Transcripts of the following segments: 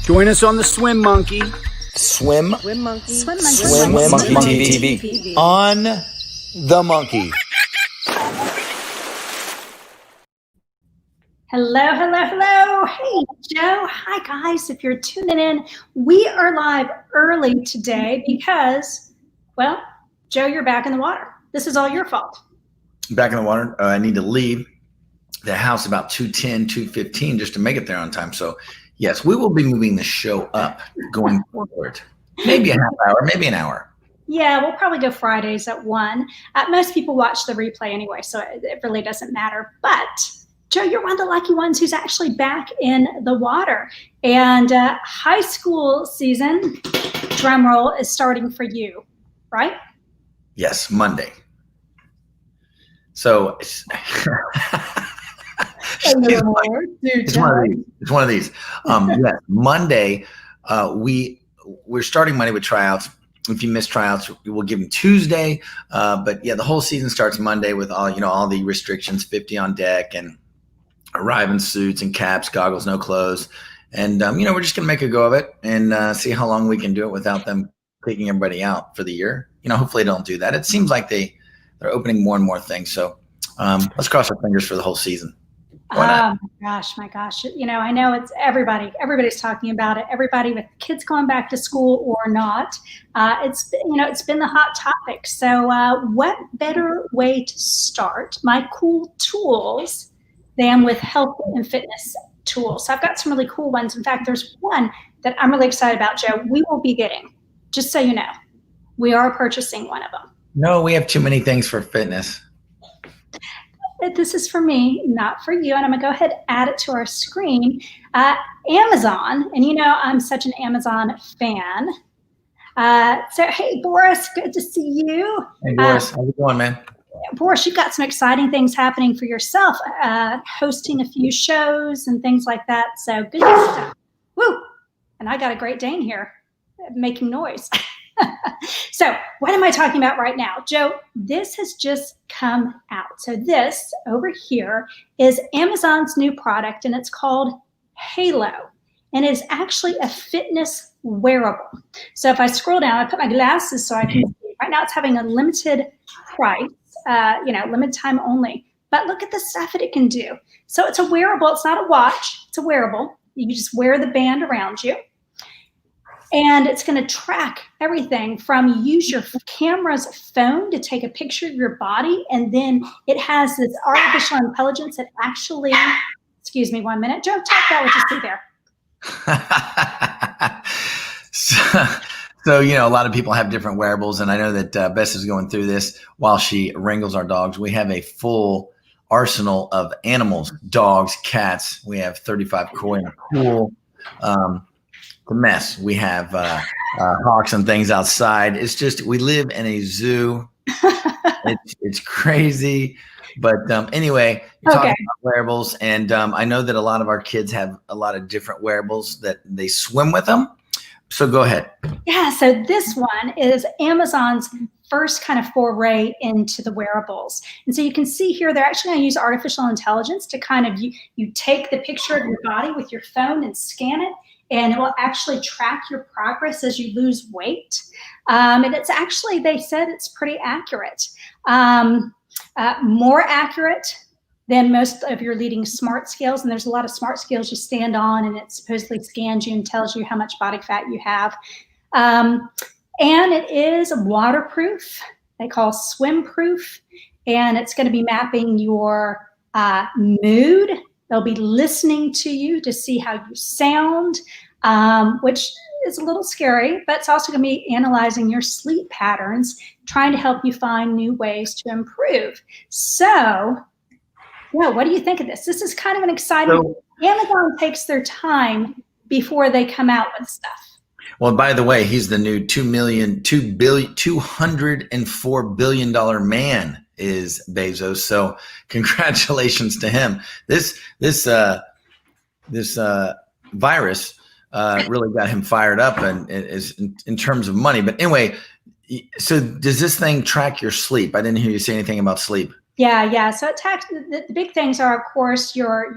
Join us on the Swim Monkey. Swim Monkey TV. On the Monkey. Hello. Hey, Joe. Hi, guys. If you're tuning in, we are live early today because, well, Joe, you're back in the water. This is all your fault. Back in the water. I need to leave the house about 2:10, 2:15 just to make it there on time. So, yes, we will be moving the show up going forward. Maybe a half hour, maybe an hour. Yeah, we'll probably go Fridays at 1. Most people watch the replay anyway, so it really doesn't matter. But, Joe, you're one of the lucky ones who's actually back in the water. And high school season, drum roll, is starting for right? Yes, Monday. So it's one of these. Yes, Monday. We're starting Monday with tryouts. If you miss tryouts, we'll give them Tuesday. But yeah, the whole season starts Monday with all the restrictions: 50 on deck and arrive in suits and caps, goggles, no clothes. And we're just gonna make a go of it and see how long we can do it without them kicking everybody out for the year. Hopefully they don't do that. It seems like they're opening more and more things. So let's cross our fingers for the whole season. Oh my gosh. I know it's everybody's talking about it. Everybody with kids going back to school or not. It's been the hot topic. So what better way to start my cool tools than with health and fitness tools? So I've got some really cool ones. In fact, there's one that I'm really excited about, Joe. We will be getting, just so you know, we are purchasing one of them. No, we have too many things for fitness. This is for me, not for you. And I'm going to go ahead and add it to our screen. Amazon, and I'm such an Amazon fan. So, hey, Boris, good to see you. Hey, Boris, how's it going, man? Boris, you've got some exciting things happening for yourself, hosting a few shows and things like that. So, good stuff. Woo! And I got a Great Dane here making noise. So what am I talking about right now? Joe, this has just come out. So this over here is Amazon's new product, and it's called Halo. And it's actually a fitness wearable. So if I scroll down, I put my glasses so I can see. Right now it's having a limited price, limited time only. But look at the stuff that it can do. So it's a wearable. It's not a watch. It's a wearable. You can just wear the band around you. And it's going to track everything from use your camera's phone to take a picture of your body. And then it has this artificial intelligence that actually, excuse me 1 minute. Joe, talk about what you see there. So, a lot of people have different wearables. And I know that Bess is going through this while she wrangles our dogs. We have a full arsenal of animals, dogs, cats. We have 35 koi in a pool. The mess. We have hawks and things outside. It's just, we live in a zoo. It's crazy. But anyway, you're talking about wearables. And I know that a lot of our kids have a lot of different wearables that they swim with them. So go ahead. Yeah. So this one is Amazon's first kind of foray into the wearables. And so you can see here, they're actually going to use artificial intelligence to kind of, you take the picture of your body with your phone and scan it. And it will actually track your progress as you lose weight. And it's actually, they said it's pretty accurate. More accurate than most of your leading smart scales. And there's a lot of smart scales you stand on and it supposedly scans you and tells you how much body fat you have. And it is waterproof. They call swim proof. And it's going to be mapping your mood. They'll be listening to you to see how you sound, which is a little scary, but it's also going to be analyzing your sleep patterns, trying to help you find new ways to improve. So, what do you think of this? This is kind of an exciting. Amazon takes their time before they come out with stuff. Well, by the way, he's the new $204 billion man is Bezos. So congratulations to him. This virus really got him fired up and is in terms of money. But anyway, so does this thing track your sleep? I didn't hear you say anything about sleep. Yeah. So it tracks the big things are, of course, your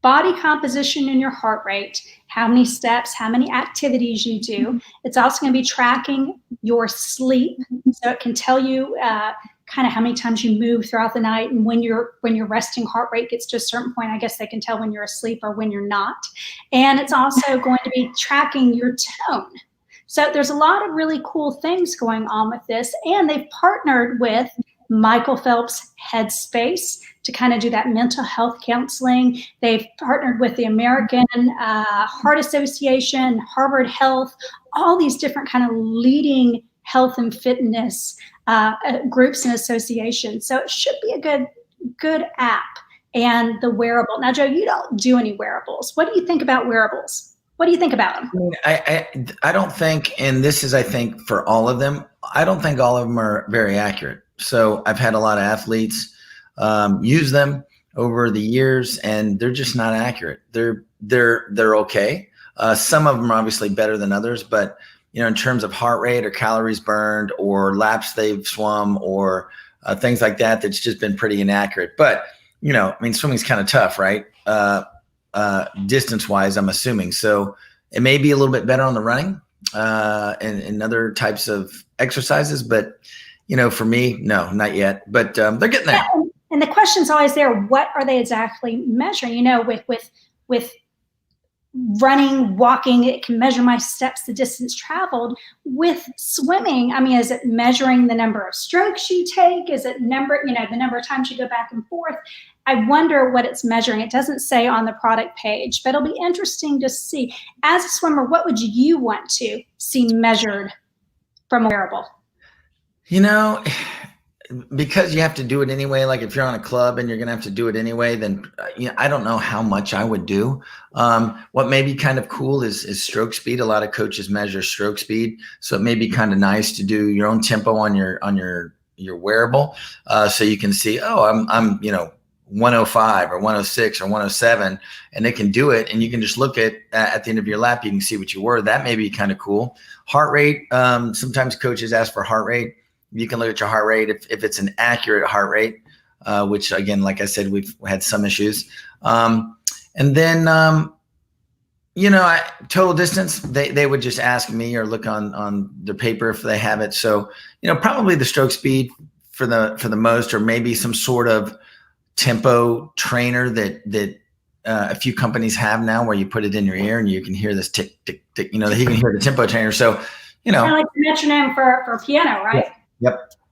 body composition and your heart rate, how many steps, how many activities you do. It's also going to be tracking your sleep. So it can tell you kind of how many times you move throughout the night, and when your resting heart rate gets to a certain point, I guess they can tell when you're asleep or when you're not. And it's also going to be tracking your tone. So there's a lot of really cool things going on with this, and they've partnered with Michael Phelps Headspace to kind of do that mental health counseling. They've partnered with the American Heart Association, Harvard Health, all these different kind of leading health and fitness groups and associations. So it should be a good app. And the wearable. Now, Joe, you don't do any wearables. What do you think about wearables? What do you think about them? I don't think, and this is, I think, for all of them, I don't think all of them are very accurate. So I've had a lot of athletes use them over the years, and they're just not accurate. They're okay. Some of them are obviously better than others, but in terms of heart rate or calories burned or laps they've swum or things like that, that's just been pretty inaccurate. But swimming's kind of tough, right? Distance wise, I'm assuming. So it may be a little bit better on the running and other types of exercises, but for me, no, not yet, but they're getting there. Yeah, and the question's always there. What are they exactly measuring? With running, walking, it can measure my steps, the distance traveled. With swimming, is it measuring the number of strokes you take? Is it the number of times you go back and forth? I wonder what it's measuring. It doesn't say on the product page, but it'll be interesting to see. As a swimmer, what would you want to see measured from a wearable? Because you have to do it anyway, like if you're on a club and you're going to have to do it anyway, then I don't know how much I would do. What may be kind of cool is stroke speed. A lot of coaches measure stroke speed. So it may be kind of nice to do your own tempo on your wearable. So you can see, I'm 105 or 106 or 107, and they can do it. And you can just look at the end of your lap, you can see what you were. That may be kind of cool. Heart rate. Sometimes coaches ask for heart rate. You can look at your heart rate if it's an accurate heart rate, which again, like I said, we've had some issues. And then, total distance, they would just ask me or look on the paper if they have it. So, probably the stroke speed for the most, or maybe some sort of tempo trainer that a few companies have now, where you put it in your ear and you can hear this tick, tick, tick, he can hear the tempo trainer. So, kind of like the metronome for piano, right?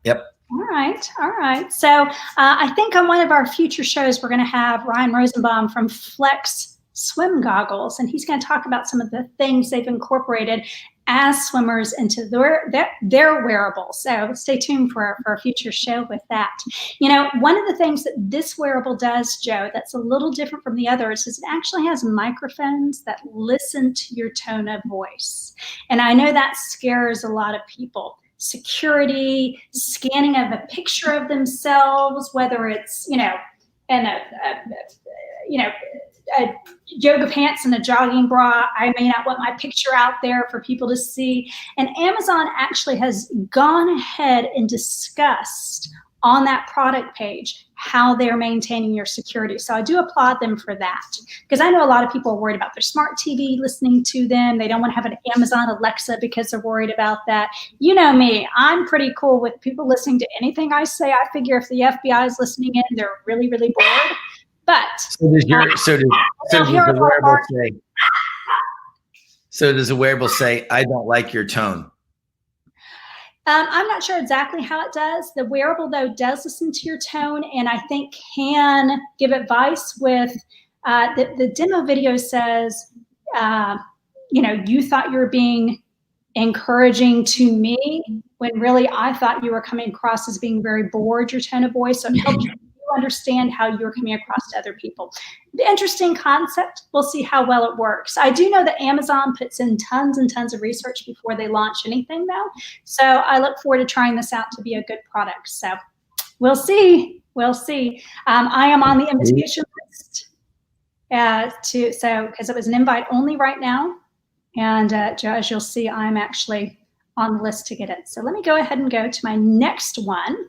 Yep. All right. So I think on one of our future shows, we're going to have Ryan Rosenbaum from Flex Swim Goggles, and he's going to talk about some of the things they've incorporated as swimmers into their wearables. So stay tuned for a future show with that. One of the things that this wearable does, Joe, that's a little different from the others is it actually has microphones that listen to your tone of voice. And I know that scares a lot of people. Security, scanning of a picture of themselves, whether it's, in a yoga pants and a jogging bra. I may not want my picture out there for people to see. And Amazon actually has gone ahead and discussed on that product page how they're maintaining your security. So I do applaud them for that, because I know a lot of people are worried about their smart TV listening to them. They don't want to have an Amazon Alexa because they're worried about that. You know me, I'm pretty cool with people listening to anything I say. I figure if the FBI is listening in, they're really, really bored. But does the wearable say, I don't like your tone? I'm not sure exactly how it does. The wearable, though, does listen to your tone, and I think can give advice with the demo video says, you thought you were being encouraging to me when really I thought you were coming across as being very bored, your tone of voice. So it helps you understand how you're coming across to other people. The interesting concept. We'll see how well it works. I do know that Amazon puts in tons and tons of research before they launch anything, though. So I look forward to trying this out to be a good product. So we'll see. I am on the invitation list because it was an invite only right now. And Joe, as you'll see, I'm actually on the list to get it. So let me go ahead and go to my next one.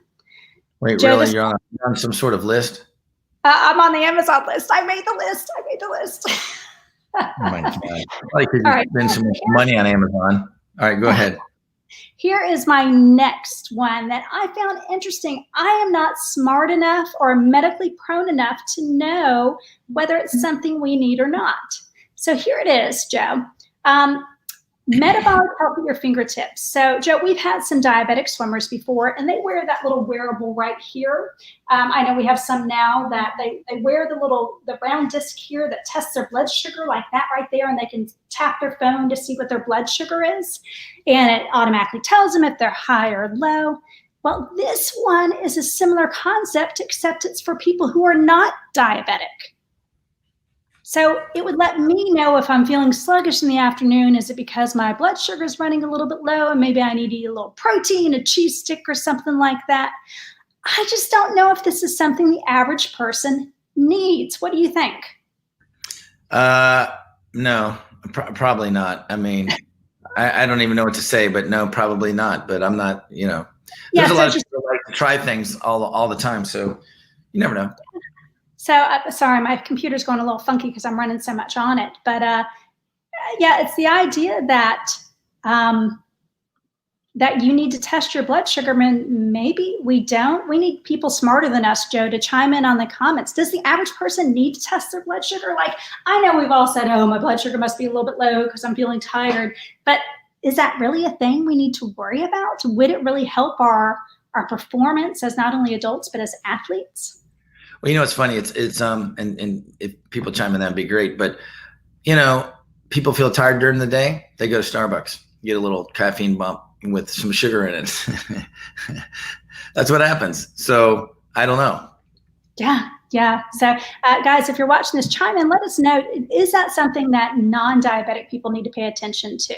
Wait, Joe, really? You're on some sort of list? I'm on the Amazon list. I made the list. Oh my God. Probably because All you right. spend so much money on Amazon. All right, go ahead. Here is my next one that I found interesting. I am not smart enough or medically prone enough to know whether it's something we need or not. So here it is, Joe. Metabolic health at your fingertips. So, Joe, we've had some diabetic swimmers before, and they wear that little wearable right here. I know we have some now that they wear the round disc here that tests their blood sugar like that right there, and they can tap their phone to see what their blood sugar is, and it automatically tells them if they're high or low. Well, this one is a similar concept, except it's for people who are not diabetic. So it would let me know if I'm feeling sluggish in the afternoon. Is it because my blood sugar is running a little bit low and maybe I need to eat a little protein, a cheese stick or something like that? I just don't know if this is something the average person needs. What do you think? No, probably not. I mean, I don't even know what to say, but no, probably not. But I'm not, there's a lot of people like to try things all the time. So you never know. So sorry, my computer's going a little funky because I'm running so much on it. But yeah, it's the idea that that you need to test your blood sugar. Maybe we don't. We need people smarter than us, Joe, to chime in on the comments. Does the average person need to test their blood sugar? Like, I know we've all said, oh, my blood sugar must be a little bit low because I'm feeling tired. But is that really a thing we need to worry about? Would it really help our performance as not only adults, but as athletes? Well, it's funny. It's and if people chime in, that'd be great. But people feel tired during the day. They go to Starbucks, get a little caffeine bump with some sugar in it. That's what happens. So I don't know. Yeah. So guys, if you're watching this, chime in. Let us know. Is that something that non-diabetic people need to pay attention to?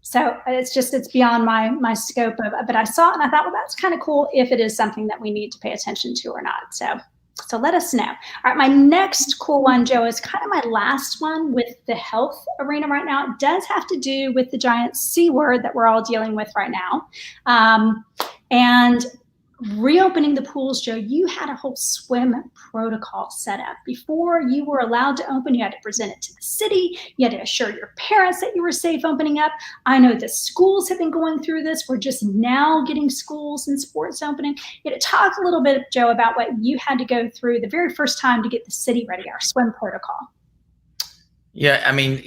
So it's beyond my scope but I saw it and I thought, well, that's kind of cool if it is something that we need to pay attention to or not. So let us know. All right, my next cool one, Joe, is kind of my last one with the health arena right now. It does have to do with the giant C word that we're all dealing with right now. And reopening the pools, Joe, you had a whole swim protocol set up. Before you were allowed to open, you had to present it to the city. You had to assure your parents that you were safe opening up. I know the schools have been going through this. We're just now getting schools and sports opening. You had to talk a little bit, Joe, about what you had to go through the very first time to get the city ready, our swim protocol. Yeah, I mean,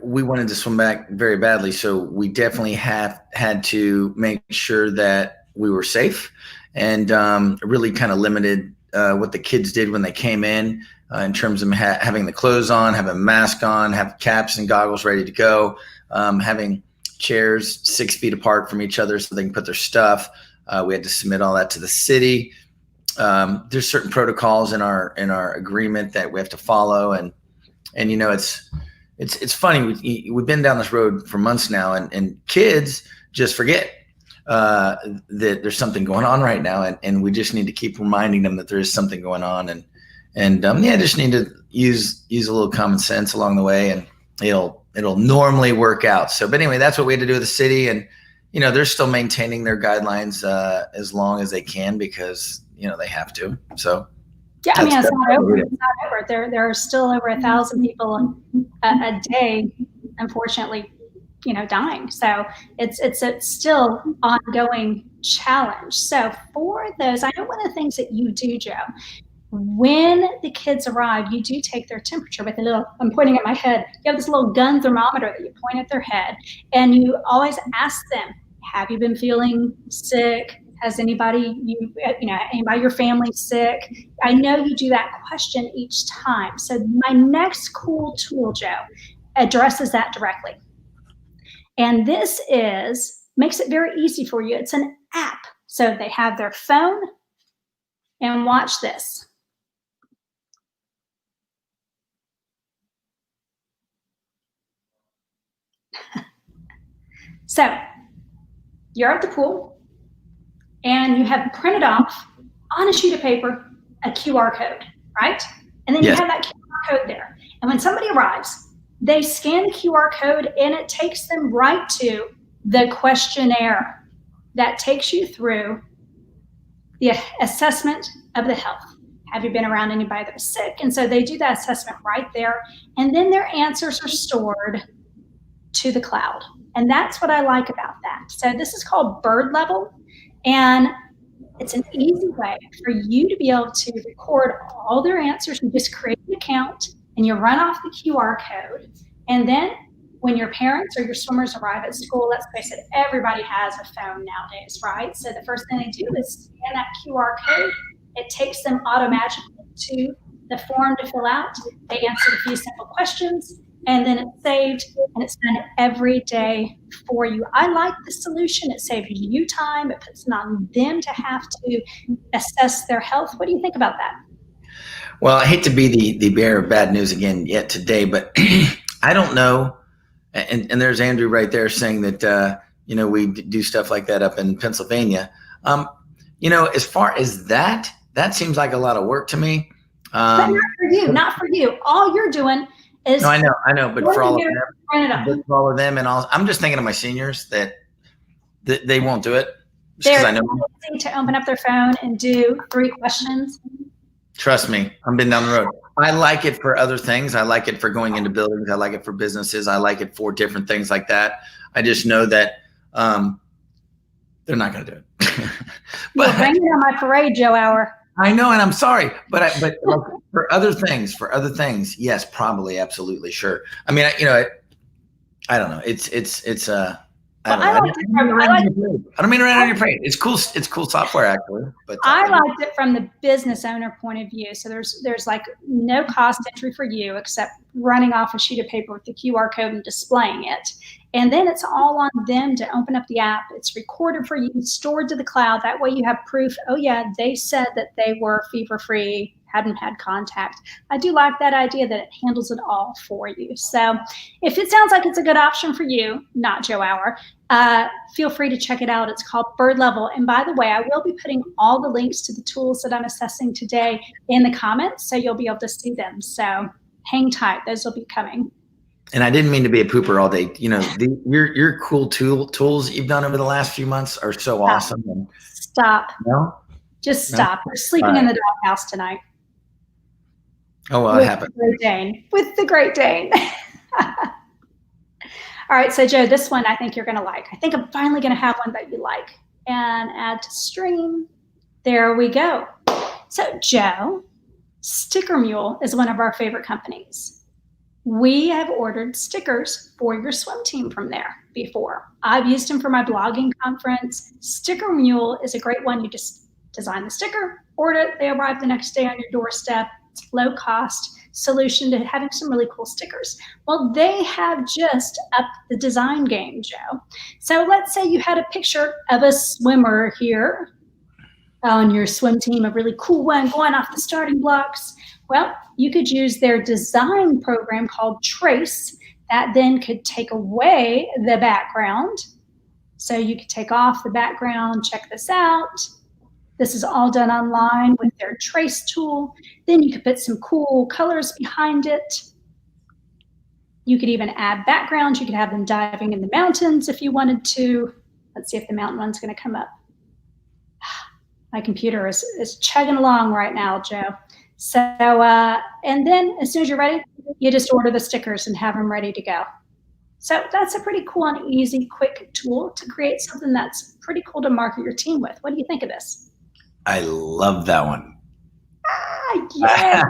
we wanted to swim back very badly. So we definitely had to make sure that we were safe and really kind of limited what the kids did when they came in terms of having the clothes on, having a mask on, have caps and goggles ready to go, having chairs 6 feet apart from each other so they can put their stuff. We had to submit all that to the city. There's certain protocols in our agreement that we have to follow. And it's funny. We've been down this road for months now and kids just forget that there's something going on right now, and we just need to keep reminding them that there is something going on, and just need to use a little common sense along the way, and it'll normally work out. So, but anyway, that's what we had to do with the city, and they're still maintaining their guidelines as long as they can because they have to. So. Yeah, I mean, it's not over. It's not over. There are still over 1,000 people a day, unfortunately, dying. So it's a still ongoing challenge. So for those, I know one of the things that you do, Joe, when the kids arrive, you do take their temperature with I'm pointing at my head. You have this little gun thermometer that you point at their head, and you always ask them, have you been feeling sick? Has anybody anybody your family sick? I know you do that question each time. So my next cool tool, Joe, addresses that directly. And this makes it very easy for you. It's an app. So they have their phone, and watch this. So you're at the pool and you have printed off on a sheet of paper a QR code, right? And then you have that QR code there. And when somebody arrives, they scan the QR code and it takes them right to the questionnaire that takes you through the assessment of the health. Have you been around anybody that was sick? And so they do that assessment right there. And then their answers are stored to the cloud. And that's what I like about that. So this is called Bird Level. And it's an easy way for you to be able to record all their answers. You just create an account and you run off the QR code. And then when your parents or your swimmers arrive at school, let's face it, everybody has a phone nowadays, right? So the first thing they do is scan that QR code. It takes them automatically to the form to fill out. They answer a few simple questions, and then it's saved, and it's done every day for you. I like the solution. It saves you time. It puts it on them to have to assess their health. What do you think about that? Well, I hate to be the bearer of bad news again yet today, but I don't know. And there's Andrew right there saying that, we do stuff like that up in Pennsylvania. As far as that seems like a lot of work to me. But not for you. All you're doing is. No, I know, but for all of them, and all, I'm just thinking of my seniors that they won't do it. They're to open up their phone and do 3 questions. Trust me, I've been down the road. I like it for other things. I like it for going into buildings. I like it for businesses. I like it for different things like that. I just know that they're not going to do it. But bring it on my parade, Joe Hour. I know, and I'm sorry, but like, for other things, yes, probably, absolutely, sure. I mean, I don't know. I don't mean to rain on your parade. It's cool. It's cool software, actually. But I liked it from the business owner point of view. So there's like no cost entry for you except running off a sheet of paper with the QR code and displaying it. And then it's all on them to open up the app. It's recorded for you, stored to the cloud. That way you have proof. Oh yeah, they said that they were fever-free, hadn't had contact. I do like that idea that it handles it all for you. So if it sounds like it's a good option for you, not Joe Hour, feel free to check it out. It's called Bird Level. And by the way, I will be putting all the links to the tools that I'm assessing today in the comments, so you'll be able to see them. So hang tight. Those will be coming. And I didn't mean to be a pooper all day. Your cool tools you've done over the last few months are so awesome. And, stop. No? Just stop. You're sleeping in the doghouse tonight. Oh, well, it happened. With the Great Dane. All right, so Joe, this one I think you're going to like. I think I'm finally going to have one that you like. And add to stream. There we go. So Joe, Sticker Mule is one of our favorite companies. We have ordered stickers for your swim team from there before. I've used them for my blogging conference. Sticker Mule is a great one. You just design the sticker, order it, they arrive the next day on your doorstep. It's low cost solution to having some really cool stickers. Well, they have just upped the design game, Joe. So let's say you had a picture of a swimmer here on your swim team, a really cool one going off the starting blocks. Well, you could use their design program called Trace that then could take away the background. So you could take off the background, check this out. This is all done online with their Trace tool. Then you could put some cool colors behind it. You could even add backgrounds. You could have them diving in the mountains if you wanted to. Let's see if the mountain one's going to come up. My computer is chugging along right now, Joe. So, and then as soon as you're ready, you just order the stickers and have them ready to go. So that's a pretty cool and easy, quick tool to create something that's pretty cool to market your team with. What do you think of this? I love that one. Yeah.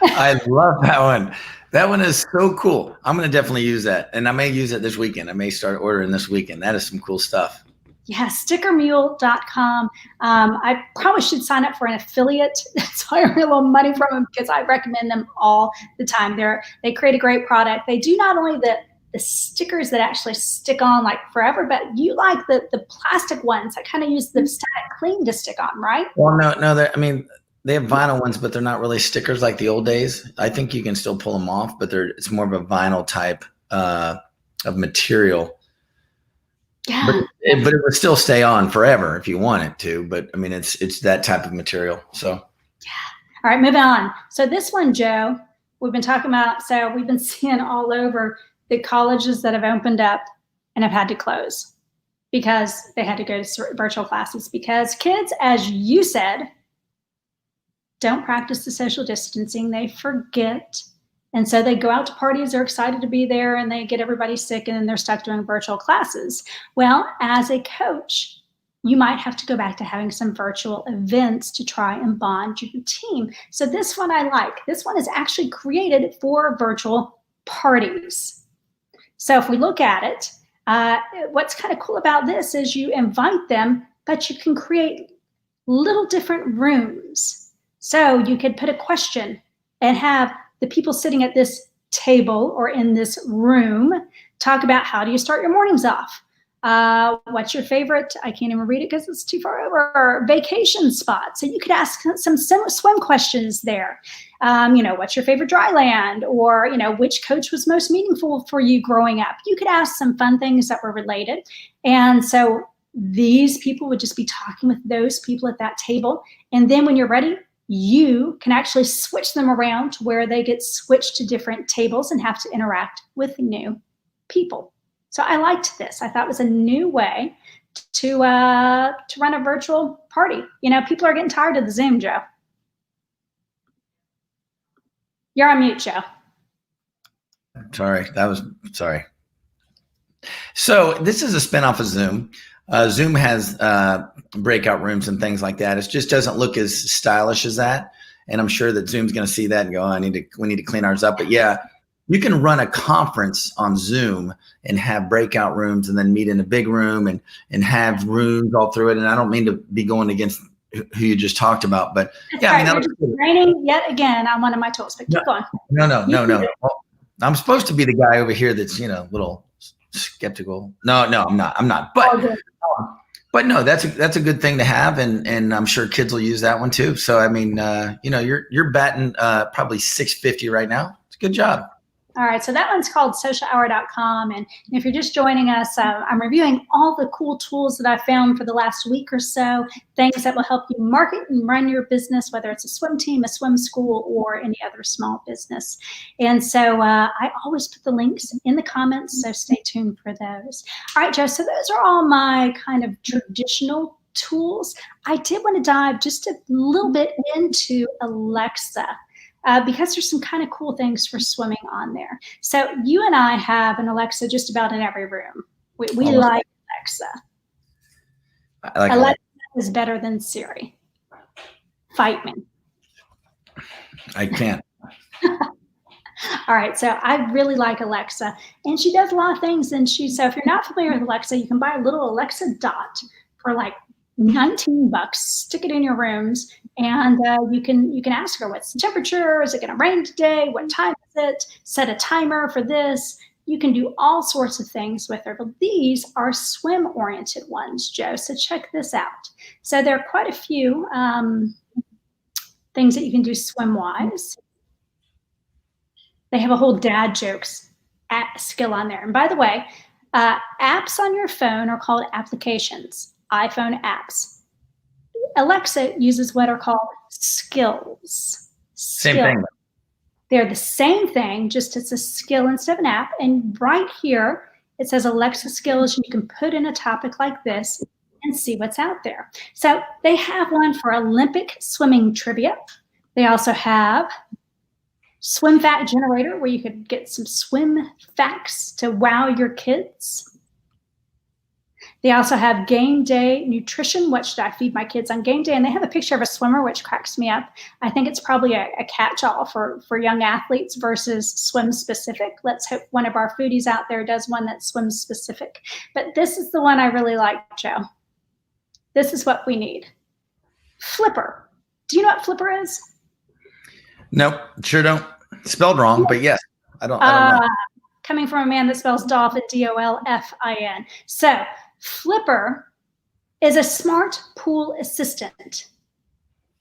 I love that one. That one is so cool. I'm going to definitely use that. And I may use it this weekend. I may start ordering this weekend. That is some cool stuff. Yeah, stickermule.com. I probably should sign up for an affiliate so I earn a little money from them because I recommend them all the time. They create a great product. They do not only the stickers that actually stick on like forever, but you like the plastic ones that kind of use the static cling to stick on, right? Well, no, they have vinyl ones, but they're not really stickers like the old days. I think you can still pull them off, but it's more of a vinyl type of material. Yeah. But it would still stay on forever if you want it to. But I mean, it's that type of material. So. Yeah. All right, moving on. So this one, Joe, we've been talking about. So we've been seeing all over the colleges that have opened up and have had to close because they had to go to virtual classes because kids, as you said, don't practice the social distancing. They forget. And so they go out to parties, they're excited to be there, and they get everybody sick, and then they're stuck doing virtual classes. Well, as a coach, you might have to go back to having some virtual events to try and bond your team. So this one I like. This one is actually created for virtual parties. So if we look at it, what's kind of cool about this is you invite them, but you can create little different rooms. So you could put a question and have the people sitting at this table or in this room talk about, how do you start your mornings off? What's your favorite, I can't even read it because it's too far over, vacation spot? So you could ask some swim questions there. What's your favorite dry land? Or, which coach was most meaningful for you growing up? You could ask some fun things that were related. And so these people would just be talking with those people at that table. And then when you're ready, you can actually switch them around to where they get switched to different tables and have to interact with new people. So I liked this. I thought it was a new way to run a virtual party. People are getting tired of the Zoom, Joe. You're on mute, Joe. Sorry. So this is a spinoff of Zoom. Zoom has breakout rooms and things like that. It just doesn't look as stylish as that. And I'm sure that Zoom's going to see that and go, we need to clean ours up. But yeah, you can run a conference on Zoom and have breakout rooms and then meet in a big room and have rooms all through it. And I don't mean to be going against who you just talked about, but yeah, that looks good. Raining yet again on one of my tools, but keep going. No. Well, I'm supposed to be the guy over here that's, a little skeptical. No, I'm not. But no, that's a good thing to have, and I'm sure kids will use that one too. So I mean, you're batting probably 650 right now. It's a good job. All right, so that one's called socialhour.com. And if you're just joining us, I'm reviewing all the cool tools that I found for the last week or so, things that will help you market and run your business, whether it's a swim team, a swim school, or any other small business. And so I always put the links in the comments, so stay tuned for those. All right, Joe, so those are all my kind of traditional tools. I did want to dive just a little bit into Alexa. Because there's some kind of cool things for swimming on there. So you and I have an Alexa just about in every room. We like Alexa. Alexa is better than Siri. Fight me. I can't. All right, so I really like Alexa, and she does a lot of things. And so if you're not familiar with Alexa, you can buy a little Alexa Dot for like $19, stick it in your rooms, and you can ask her, what's the temperature? Is it going to rain today? What time is it? Set a timer for this. You can do all sorts of things with her, but these are swim-oriented ones, Joe, so check this out. So there are quite a few things that you can do swim-wise. They have a whole dad jokes skill on there. And by the way, apps on your phone are called applications. iPhone apps. Alexa uses what are called skills. Same thing. They're the same thing, just it's a skill instead of an app. And right here, it says Alexa skills. You can put in a topic like this and see what's out there. So they have one for Olympic swimming trivia. They also have swim fact generator, where you could get some swim facts to wow your kids. They also have game day nutrition. What should I feed my kids on game day? And they have a picture of a swimmer, which cracks me up. I think it's probably a catch-all for young athletes versus swim specific. Let's hope one of our foodies out there does one that's swim specific. But this is the one I really like, Joe. This is what we need. Flipper. Do you know what Flipper is? Nope, sure don't. Spelled wrong, but yes. I don't know. Coming from a man that spells dolphin, D-O-L-F-I-N. So Flipper is a smart pool assistant.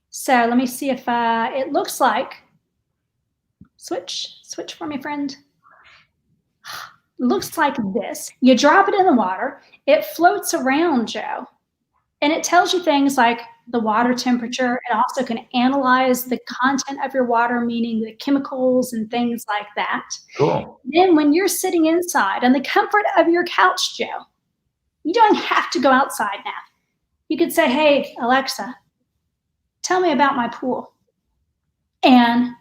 So let me see if it looks like, switch for me, friend. Looks like this. You drop it in the water, it floats around, Joe, and it tells you things like the water temperature. It also can analyze the content of your water, meaning the chemicals and things like that. Cool. Then when you're sitting inside on the comfort of your couch, Joe, you don't have to go outside now. You could say, hey, Alexa, tell me about my pool. And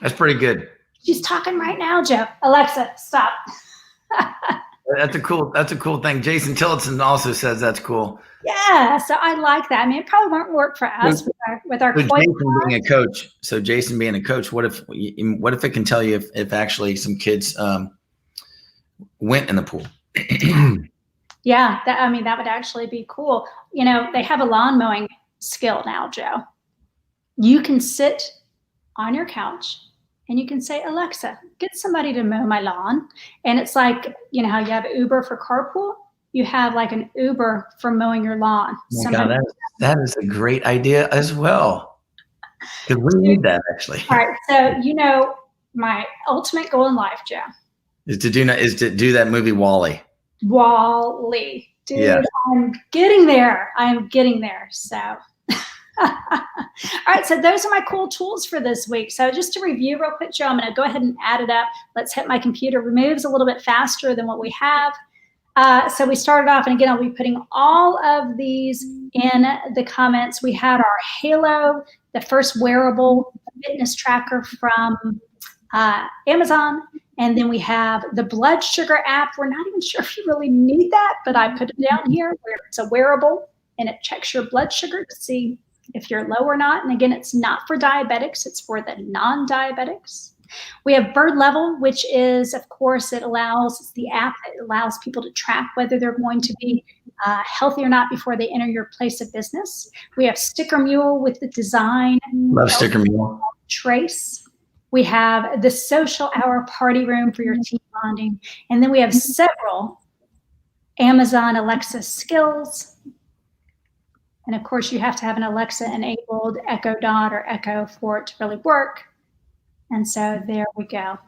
That's pretty good. she's talking right now, Joe. Alexa, stop. That's a cool thing. Jason Tillotson also says that's cool. Yeah, so I like that. I mean, it probably won't work for us with our So koi Jason being a coach. So Jason being a coach, what if it can tell you if actually some kids went in the pool? Yeah, that would actually be cool. You know, they have a lawn mowing skill now, Joe. You can sit on your couch and you can say, Alexa, get somebody to mow my lawn. And it's like, you know how you have Uber for carpool? You have like an Uber for mowing your lawn. Oh my God, that is a great idea as well. Because we need that actually. All right. So, you know, my ultimate goal in life, Joe, is to do that movie Wall-E. Wall-E. Dude, Yeah. I'm getting there. So all right, so those are my cool tools for this week. So just to review real quick, Joe, I'm going to go ahead and add it up. Let's hit my computer. Moves a little bit faster than what we have. So we started off, and again, I'll be putting all of these in the comments. We had our Halo, the first wearable fitness tracker from Amazon. And then we have the blood sugar app. We're not even sure if you really need that, but I put it down here where it's a wearable and it checks your blood sugar to see if you're low or not. And again, it's not for diabetics, it's for the non-diabetics. We have Bird Level, which is, of course, it's the app that allows people to track whether they're going to be healthy or not before they enter your place of business. We have Sticker Mule with the design. Love Sticker Mule. Trace. We have the Social Hour Party Room for your team bonding. And then we have several Amazon Alexa skills. And of course, you have to have an Alexa enabled Echo Dot or Echo for it to really work. And so there we go.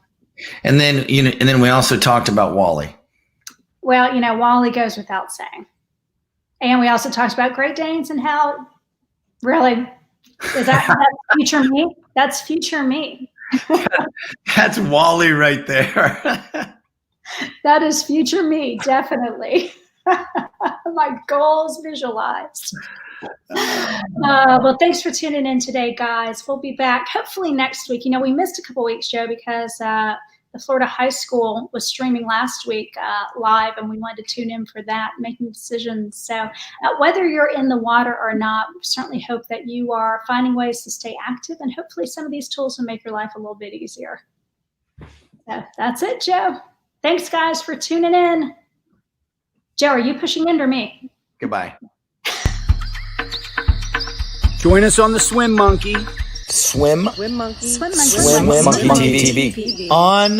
And then we also talked about Wall-E. Well, you know, Wall-E goes without saying. And we also talked about Great Danes and how really is that's future me? That's future me. That's Wall-E right there. That is future me, definitely. My goals visualized. Well, thanks for tuning in today, guys. We'll be back hopefully next week. You know, we missed a couple weeks, Joe, because the Florida High School was streaming last week live, and we wanted to tune in for that, making decisions. So whether you're in the water or not, we certainly hope that you are finding ways to stay active, and hopefully some of these tools will make your life a little bit easier. So that's it, Joe. Thanks, guys, for tuning in. Joe, are you pushing in or me? Goodbye. Join us on the Swim Monkey. Swim Swim Monkey TV. On